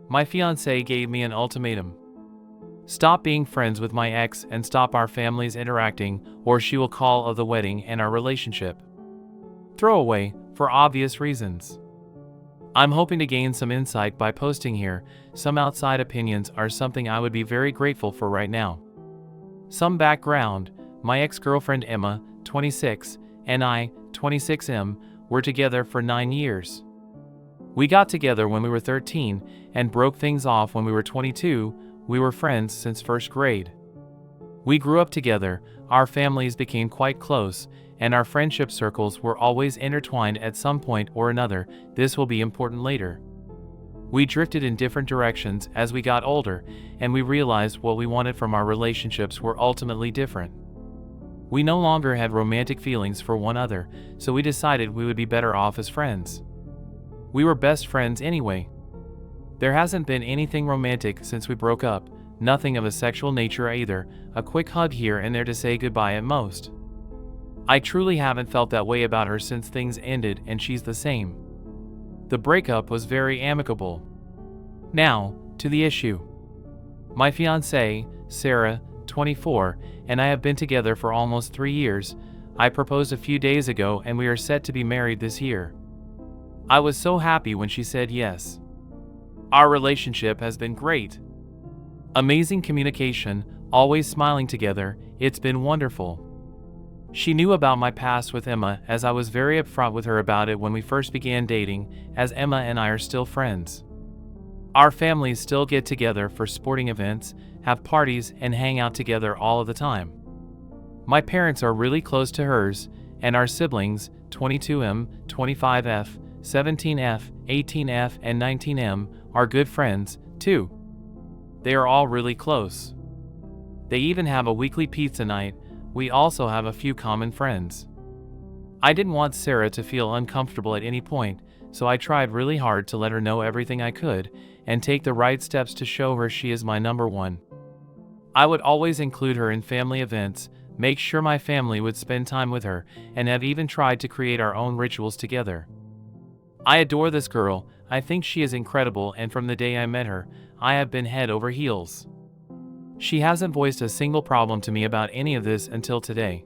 My fiancé gave me an ultimatum. Stop being friends with my ex and stop our families interacting, or she will call of the wedding and our relationship. Throwaway, for obvious reasons. I'm hoping to gain some insight by posting here. Some outside opinions are something I would be very grateful for right now. Some background: my ex-girlfriend Emma, 26, and I, 26M, were together for 9 years. We got together when we were 13 and broke things off when we were 22. We were friends since first grade. We grew up together, our families became quite close, and our friendship circles were always intertwined at some point or another. This will be important later. We drifted in different directions as we got older, and we realized what we wanted from our relationships were ultimately different. We no longer had romantic feelings for one another, so we decided we would be better off as friends. We were best friends anyway. There hasn't been anything romantic since we broke up, nothing of a sexual nature either, a quick hug here and there to say goodbye at most. I truly haven't felt that way about her since things ended, and she's the same. The breakup was very amicable. Now, to the issue. My fiancée, Sarah, 24, and I have been together for almost 3 years. I proposed a few days ago and we are set to be married this year. I was so happy when she said yes. Our relationship has been great. Amazing communication, always smiling together, it's been wonderful. She knew about my past with Emma, as I was very upfront with her about it when we first began dating, as Emma and I are still friends. Our families still get together for sporting events, have parties, and hang out together all of the time. My parents are really close to hers, and our siblings, 22M, 25F, 17F, 18F, and 19M, are good friends, too. They are all really close. They even have a weekly pizza night. We also have a few common friends. I didn't want Sarah to feel uncomfortable at any point, so I tried really hard to let her know everything I could, and take the right steps to show her she is my number one. I would always include her in family events, make sure my family would spend time with her, and have even tried to create our own rituals together. I adore this girl. I think she is incredible, and from the day I met her, I have been head over heels. She hasn't voiced a single problem to me about any of this until today.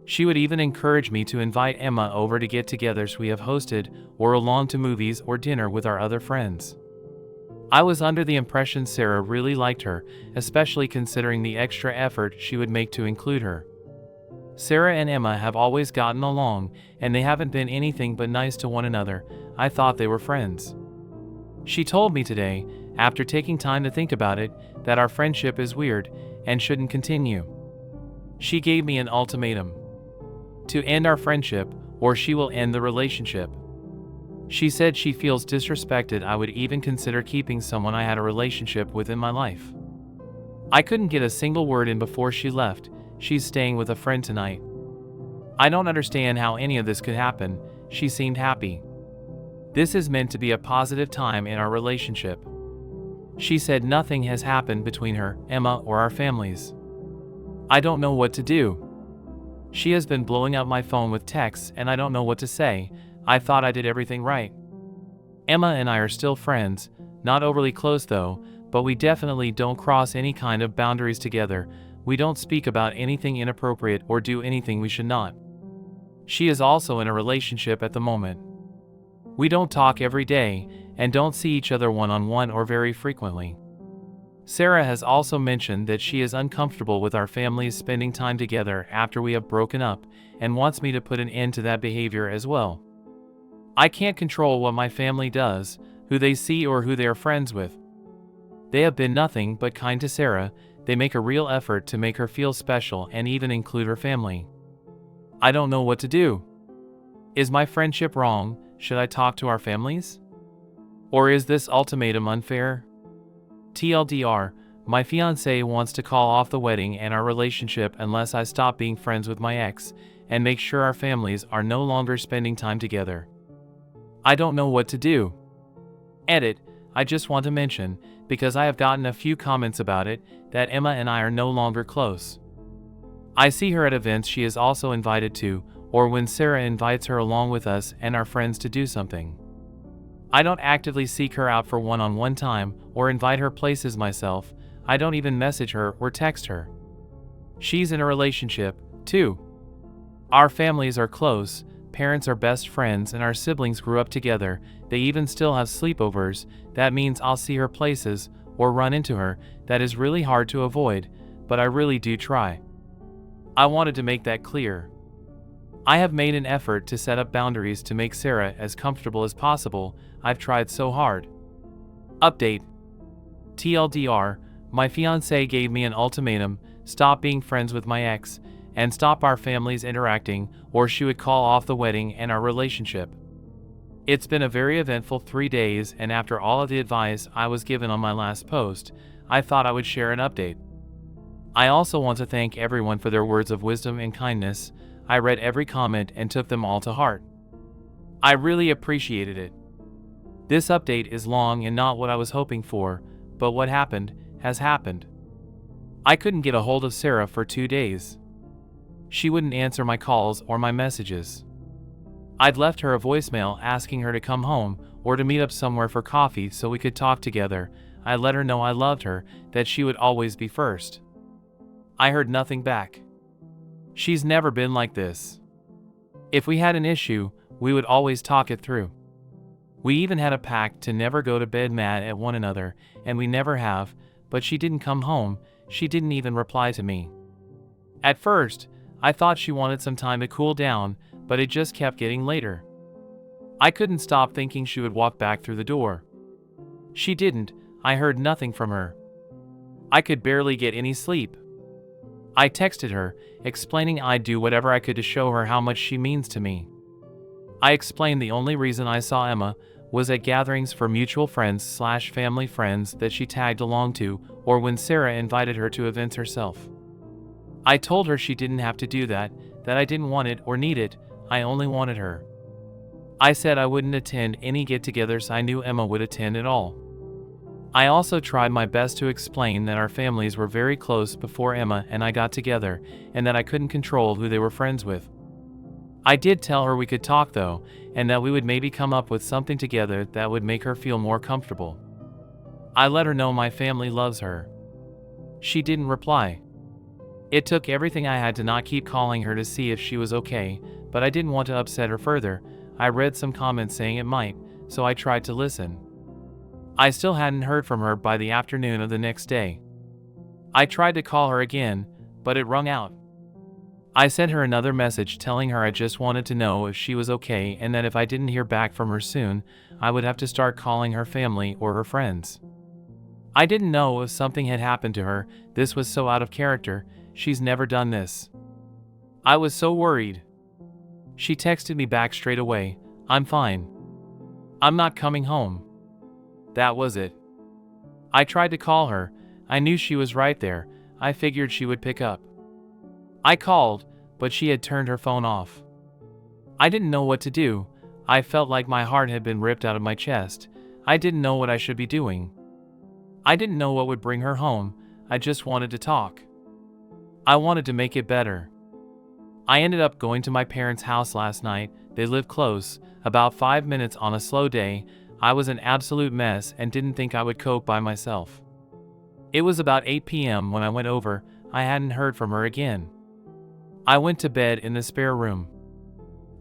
She would even encourage me to invite Emma over to get-togethers we have hosted, or along to movies or dinner with our other friends. I was under the impression Sarah really liked her, especially considering the extra effort she would make to include her. Sarah and Emma have always gotten along, and they haven't been anything but nice to one another. I thought they were friends. She told me today, after taking time to think about it, that our friendship is weird and shouldn't continue. She gave me an ultimatum: to end our friendship, or she will end the relationship. She said she feels disrespected I would even consider keeping someone I had a relationship with in my life. I couldn't get a single word in before she left. She's staying with a friend tonight. I don't understand how any of this could happen. She seemed happy. This is meant to be a positive time in our relationship. She said nothing has happened between her, Emma, or our families. I don't know what to do. She has been blowing up my phone with texts and I don't know what to say. I thought I did everything right. Emma and I are still friends, not overly close though, but we definitely don't cross any kind of boundaries together. We don't speak about anything inappropriate or do anything we should not. She is also in a relationship at the moment. We don't talk every day and don't see each other one-on-one or very frequently. Sarah has also mentioned that she is uncomfortable with our families spending time together after we have broken up and wants me to put an end to that behavior as well. I can't control what my family does, who they see or who they are friends with. They have been nothing but kind to Sarah. They make a real effort to make her feel special and even include her family. I don't know what to do. Is my friendship wrong? Should I talk to our families? Or is this ultimatum unfair? TLDR, my fiancé wants to call off the wedding and our relationship unless I stop being friends with my ex and make sure our families are no longer spending time together. I don't know what to do. Edit, I just want to mention, because I have gotten a few comments about it, that Emma and I are no longer close. I see her at events she is also invited to, or when Sarah invites her along with us and our friends to do something. I don't actively seek her out for one-on-one time or invite her places myself. I don't even message her or text her. She's in a relationship, too. Our families are close, parents are best friends, and our siblings grew up together. They even still have sleepovers. That means I'll see her places or run into her. That is really hard to avoid, but I really do try. I wanted to make that clear. I have made an effort to set up boundaries to make Sarah as comfortable as possible. I've tried so hard. Update. TLDR, my fiancé gave me an ultimatum: stop being friends with my ex, and stop our families interacting, or she would call off the wedding and our relationship. It's been a very eventful 3 days, and after all of the advice I was given on my last post, I thought I would share an update. I also want to thank everyone for their words of wisdom and kindness. I read every comment and took them all to heart. I really appreciated it. This update is long and not what I was hoping for, but what happened has happened. I couldn't get a hold of Sarah for 2 days. She wouldn't answer my calls or my messages. I'd left her a voicemail asking her to come home or to meet up somewhere for coffee so we could talk together. I let her know I loved her, that she would always be first. I heard nothing back. She's never been like this. If we had an issue, we would always talk it through. We even had a pact to never go to bed mad at one another, and we never have, but she didn't come home. She didn't even reply to me. At first, I thought she wanted some time to cool down, but it just kept getting later. I couldn't stop thinking she would walk back through the door. She didn't. I heard nothing from her. I could barely get any sleep. I texted her, explaining I'd do whatever I could to show her how much she means to me. I explained the only reason I saw Emma was at gatherings for mutual friends/family friends that she tagged along to, or when Sarah invited her to events herself. I told her she didn't have to do that I didn't want it or need it, I only wanted her. I said I wouldn't attend any get-togethers I knew Emma would attend at all. I also tried my best to explain that our families were very close before Emma and I got together, and that I couldn't control who they were friends with. I did tell her we could talk though, and that we would maybe come up with something together that would make her feel more comfortable. I let her know my family loves her. She didn't reply. It took everything I had to not keep calling her to see if she was okay, but I didn't want to upset her further. I read some comments saying it might, so I tried to listen. I still hadn't heard from her by the afternoon of the next day. I tried to call her again, but it rung out. I sent her another message telling her I just wanted to know if she was okay, and that if I didn't hear back from her soon, I would have to start calling her family or her friends. I didn't know if something had happened to her. This was so out of character. She's never done this. I was so worried. She texted me back straight away, "I'm fine. I'm not coming home." That was it. I tried to call her. I knew she was right there. I figured she would pick up. I called, but she had turned her phone off. I didn't know what to do. I felt like my heart had been ripped out of my chest. I didn't know what I should be doing. I didn't know what would bring her home. I just wanted to talk. I wanted to make it better. I ended up going to my parents' house last night. They live close, about 5 minutes on a slow day. I was an absolute mess and didn't think I would cope by myself. It was about 8 p.m. when I went over. I hadn't heard from her again. I went to bed in the spare room.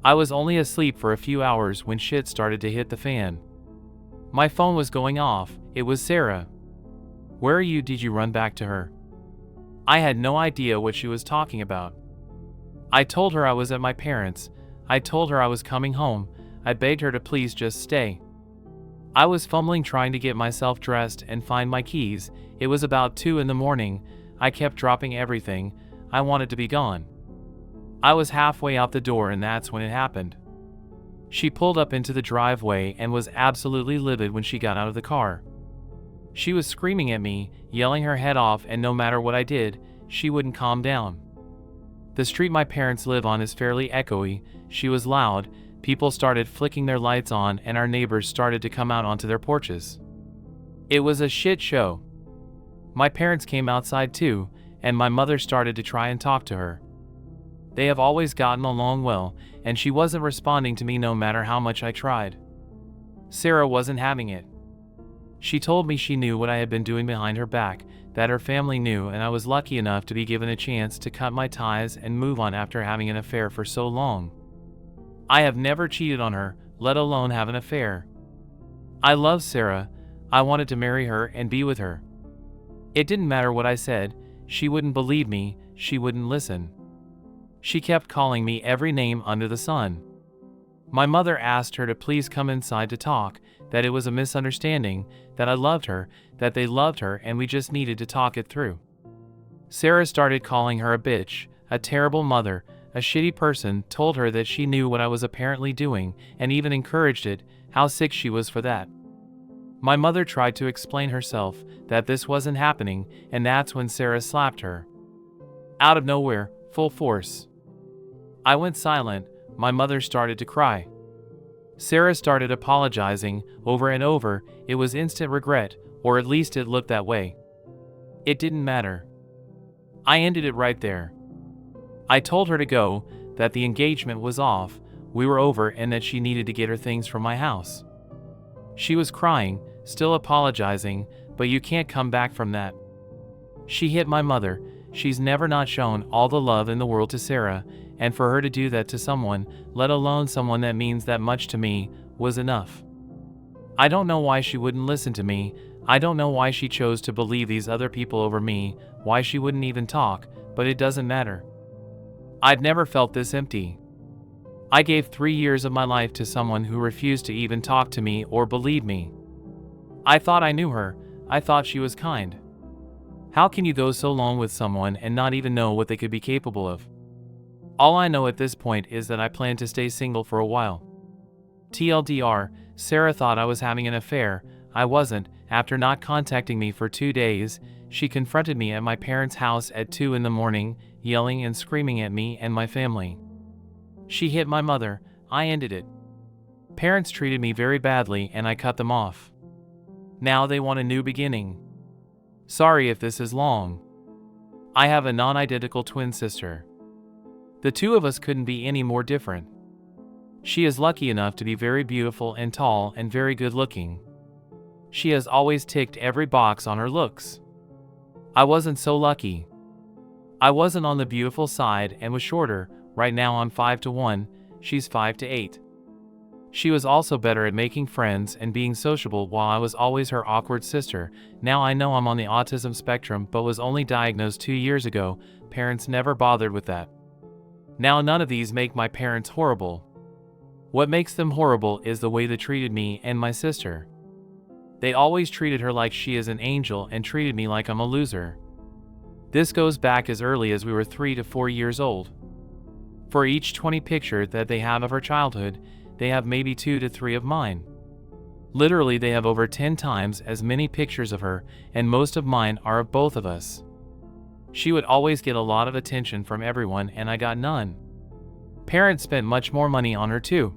I was only asleep for a few hours when shit started to hit the fan. My phone was going off. It was Sarah. "Where are you? Did you run back to her?" I had no idea what she was talking about. I told her I was at my parents'. I told her I was coming home. I begged her to please just stay. I was fumbling trying to get myself dressed and find my keys. It was about 2 in the morning. I kept dropping everything. I wanted to be gone. I was halfway out the door, and that's when it happened. She pulled up into the driveway and was absolutely livid when she got out of the car. She was screaming at me, yelling her head off, and no matter what I did, she wouldn't calm down. The street my parents live on is fairly echoey. She was loud. People started flicking their lights on, and our neighbors started to come out onto their porches. It was a shit show. My parents came outside too, and my mother started to try and talk to her. They have always gotten along well, and she wasn't responding to me no matter how much I tried. Sarah wasn't having it. She told me she knew what I had been doing behind her back, that her family knew, and I was lucky enough to be given a chance to cut my ties and move on after having an affair for so long. I have never cheated on her, let alone have an affair. I love Sarah. I wanted to marry her and be with her. It didn't matter what I said. She wouldn't believe me. She wouldn't listen. She kept calling me every name under the sun. My mother asked her to please come inside to talk, that it was a misunderstanding, that I loved her, that they loved her, and we just needed to talk it through. Sarah started calling her a bitch, a terrible mother, a shitty person, told her that she knew what I was apparently doing, and even encouraged it, how sick she was for that. My mother tried to explain herself, that this wasn't happening, and that's when Sarah slapped her. Out of nowhere, full force. I went silent. My mother started to cry. Sarah started apologizing, over and over. It was instant regret, or at least it looked that way. It didn't matter. I ended it right there. I told her to go, that the engagement was off, we were over, and that she needed to get her things from my house. She was crying, still apologizing, but you can't come back from that. She hit my mother. She's never not shown all the love in the world to Sarah, and for her to do that to someone, let alone someone that means that much to me, was enough. I don't know why she wouldn't listen to me. I don't know why she chose to believe these other people over me, why she wouldn't even talk, but it doesn't matter. I'd never felt this empty. I gave 3 years of my life to someone who refused to even talk to me or believe me. I thought I knew her. I thought she was kind. How can you go so long with someone and not even know what they could be capable of? All I know at this point is that I plan to stay single for a while. TLDR, Sarah thought I was having an affair. I wasn't. After not contacting me for 2 days, she confronted me at my parents' house at 2 in the morning, yelling and screaming at me and my family. She hit my mother. I ended it. Parents treated me very badly and I cut them off. Now they want a new beginning. Sorry if this is long. I have a non-identical twin sister. The two of us couldn't be any more different. She is lucky enough to be very beautiful and tall and very good looking. She has always ticked every box on her looks. I wasn't so lucky. I wasn't on the beautiful side and was shorter. Right now I'm 5'1", she's 5'8". She was also better at making friends and being sociable, while I was always her awkward sister. Now I know I'm on the autism spectrum but was only diagnosed 2 years ago. Parents never bothered with that. Now none of these make my parents horrible. What makes them horrible is the way they treated me and my sister. They always treated her like she is an angel and treated me like I'm a loser. This goes back as early as we were 3 to 4 years old. For each 20 picture that they have of her childhood, they have maybe 2 to 3 of mine. Literally, they have over 10 times as many pictures of her, and most of mine are of both of us. She would always get a lot of attention from everyone and I got none. Parents spent much more money on her too.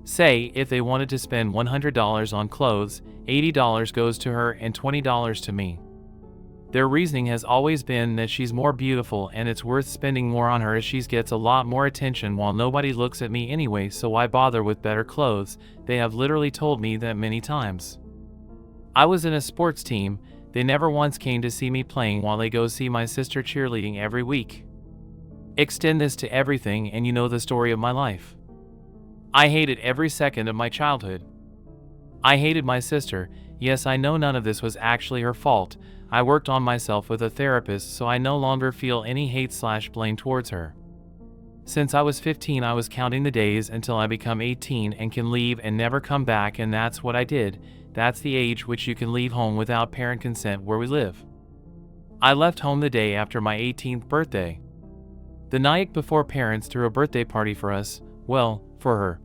Say, if they wanted to spend $100 on clothes, $80 goes to her and $20 to me. Their reasoning has always been that she's more beautiful and it's worth spending more on her as she gets a lot more attention while nobody looks at me anyway, so why bother with better clothes? They have literally told me that many times. I was in a sports team. They never once came to see me playing while they go see my sister cheerleading every week. Extend this to everything and you know the story of my life. I hated every second of my childhood. I hated my sister. Yes, I know none of this was actually her fault. I worked on myself with a therapist, so I no longer feel any hate/blame towards her. Since I was 15, I was counting the days until I become 18 and can leave and never come back, and that's what I did. That's the age which you can leave home without parent consent where we live. I left home the day after my 18th birthday. The night before, parents threw a birthday party for us, well, for her.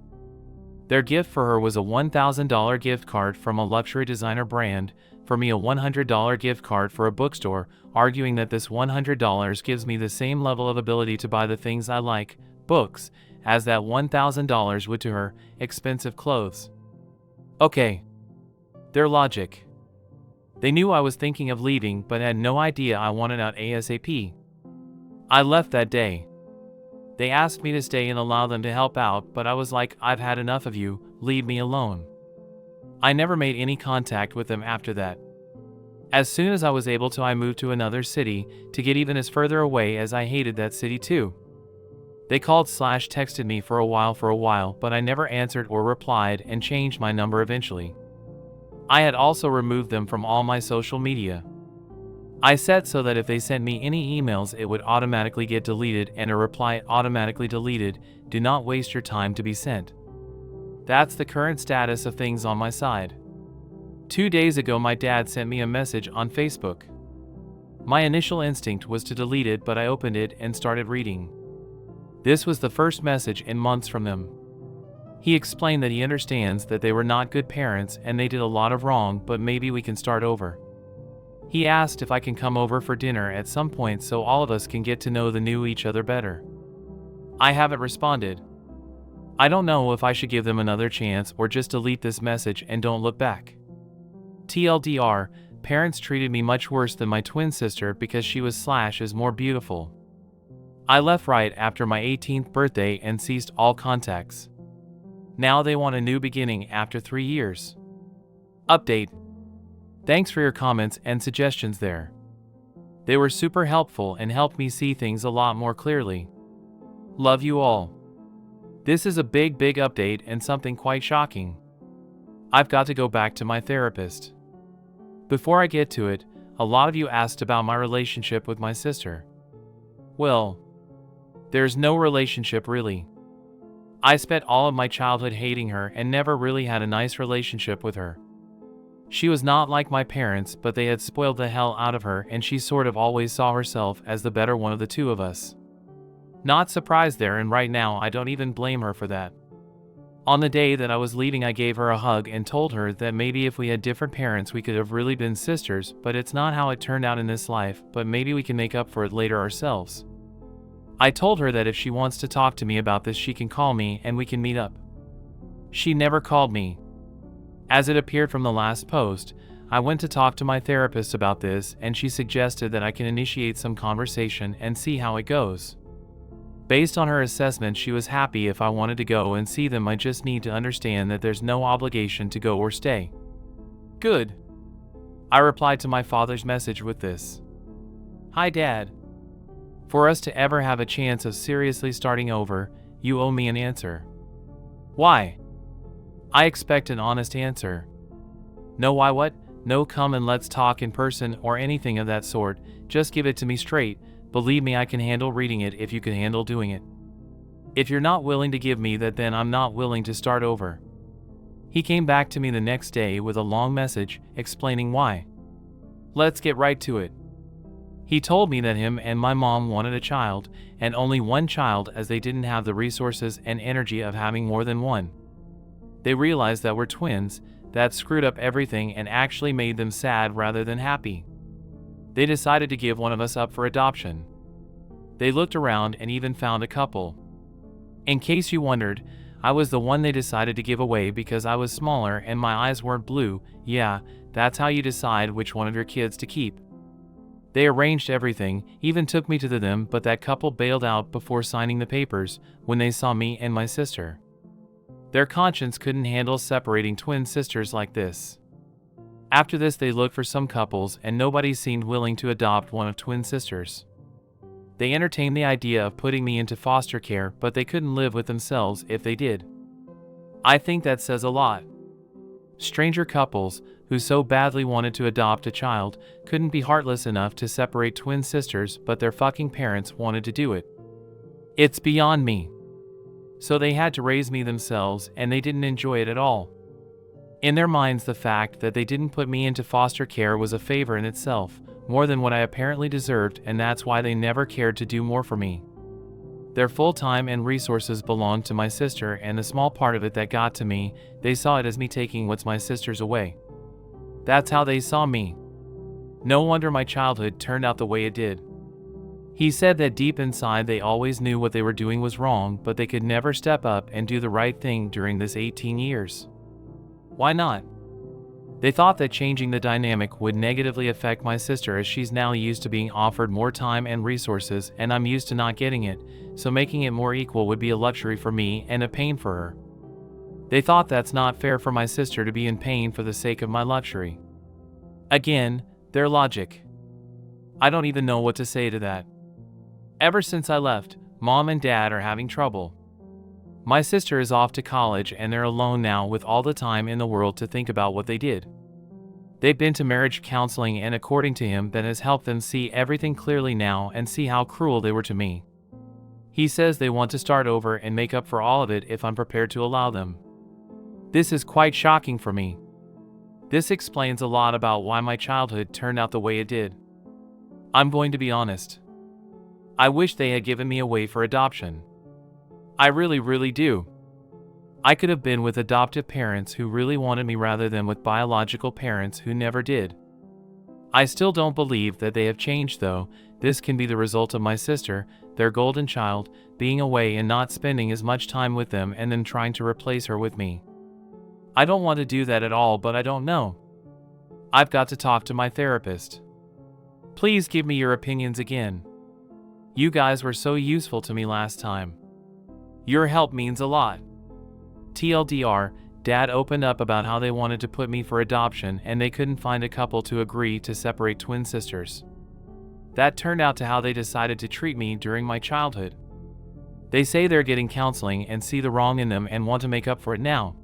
Their gift for her was a $1,000 gift card from a luxury designer brand, for me a $100 gift card for a bookstore, arguing that this $100 gives me the same level of ability to buy the things I like, books, as that $1,000 would to her, expensive clothes. Okay. Their logic. They knew I was thinking of leaving but had no idea I wanted out ASAP. I left that day. They asked me to stay and allow them to help out, but I was like, I've had enough of you, leave me alone. I never made any contact with them after that. As soon as I was able to, I moved to another city to get even as further away, as I hated that city too. They called / texted me for a while, but I never answered or replied and changed my number eventually. I had also removed them from all my social media. I set so that if they sent me any emails, it would automatically get deleted, and a reply automatically deleted. Do not waste your time to be sent. That's the current status of things on my side. 2 days ago, my dad sent me a message on Facebook. My initial instinct was to delete it, but I opened it and started reading. This was the first message in months from them. He explained that he understands that they were not good parents and they did a lot of wrong, but maybe we can start over. He asked if I can come over for dinner at some point so all of us can get to know each other better. I haven't responded. I don't know if I should give them another chance or just delete this message and don't look back. TLDR, parents treated me much worse than my twin sister because she was / is more beautiful. I left right after my 18th birthday and ceased all contacts. Now they want a new beginning after 3 years. Update. Thanks for your comments and suggestions there. They were super helpful and helped me see things a lot more clearly. Love you all. This is a big update and something quite shocking. I've got to go back to my therapist. Before I get to it, a lot of you asked about my relationship with my sister. Well, there's no relationship really. I spent all of my childhood hating her and never really had a nice relationship with her. She was not like my parents, but they had spoiled the hell out of her, and she sort of always saw herself as the better one of the two of us. Not surprised there, and right now I don't even blame her for that. On the day that I was leaving, I gave her a hug and told her that maybe if we had different parents we could have really been sisters, but it's not how it turned out in this life, but maybe we can make up for it later ourselves. I told her that if she wants to talk to me about this, she can call me and we can meet up. She never called me. As it appeared from the last post, I went to talk to my therapist about this, and she suggested that I can initiate some conversation and see how it goes. Based on her assessment, she was happy if I wanted to go and see them. I just need to understand that there's no obligation to go or stay. Good. I replied to my father's message with this. Hi Dad. For us to ever have a chance of seriously starting over, you owe me an answer. Why? I expect an honest answer. No why what, no come and let's talk in person or anything of that sort, just give it to me straight. Believe me, I can handle reading it if you can handle doing it. If you're not willing to give me that, then I'm not willing to start over. He came back to me the next day with a long message explaining why. Let's get right to it. He told me that him and my mom wanted a child, and only one child, as they didn't have the resources and energy of having more than one. They realized that we're twins. That screwed up everything and actually made them sad rather than happy. They decided to give one of us up for adoption. They looked around and even found a couple. In case you wondered, I was the one they decided to give away because I was smaller and my eyes weren't blue. Yeah, that's how you decide which one of your kids to keep. They arranged everything, even took me to them, but that couple bailed out before signing the papers when they saw me and my sister. Their conscience couldn't handle separating twin sisters like this. After this, they looked for some couples and nobody seemed willing to adopt one of twin sisters. They entertained the idea of putting me into foster care, but they couldn't live with themselves if they did. I think that says a lot. Stranger couples, who so badly wanted to adopt a child, couldn't be heartless enough to separate twin sisters, but their fucking parents wanted to do it. It's beyond me. So they had to raise me themselves, and they didn't enjoy it at all. In their minds, the fact that they didn't put me into foster care was a favor in itself, more than what I apparently deserved, and that's why they never cared to do more for me. Their full time and resources belonged to my sister, and the small part of it that got to me, they saw it as me taking what's my sister's away. That's how they saw me. No wonder my childhood turned out the way it did. He said that deep inside they always knew what they were doing was wrong, but they could never step up and do the right thing during this 18 years. Why not? They thought that changing the dynamic would negatively affect my sister, as she's now used to being offered more time and resources and I'm used to not getting it, so making it more equal would be a luxury for me and a pain for her. They thought that's not fair for my sister to be in pain for the sake of my luxury. Again, their logic. I don't even know what to say to that. Ever since I left, Mom and Dad are having trouble. My sister is off to college and they're alone now with all the time in the world to think about what they did. They've been to marriage counseling and according to him that has helped them see everything clearly now and see how cruel they were to me. He says they want to start over and make up for all of it if I'm prepared to allow them. This is quite shocking for me. This explains a lot about why my childhood turned out the way it did. I'm going to be honest. I wish they had given me away for adoption. I really do. I could have been with adoptive parents who really wanted me rather than with biological parents who never did. I still don't believe that they have changed though. This can be the result of my sister, their golden child, being away and not spending as much time with them and then trying to replace her with me. I don't want to do that at all, but I don't know. I've got to talk to my therapist. Please give me your opinions again. You guys were so useful to me last time. Your help means a lot. TLDR, Dad opened up about how they wanted to put me for adoption and they couldn't find a couple to agree to separate twin sisters. That turned out to how they decided to treat me during my childhood. They say they're getting counseling and see the wrong in them and want to make up for it now.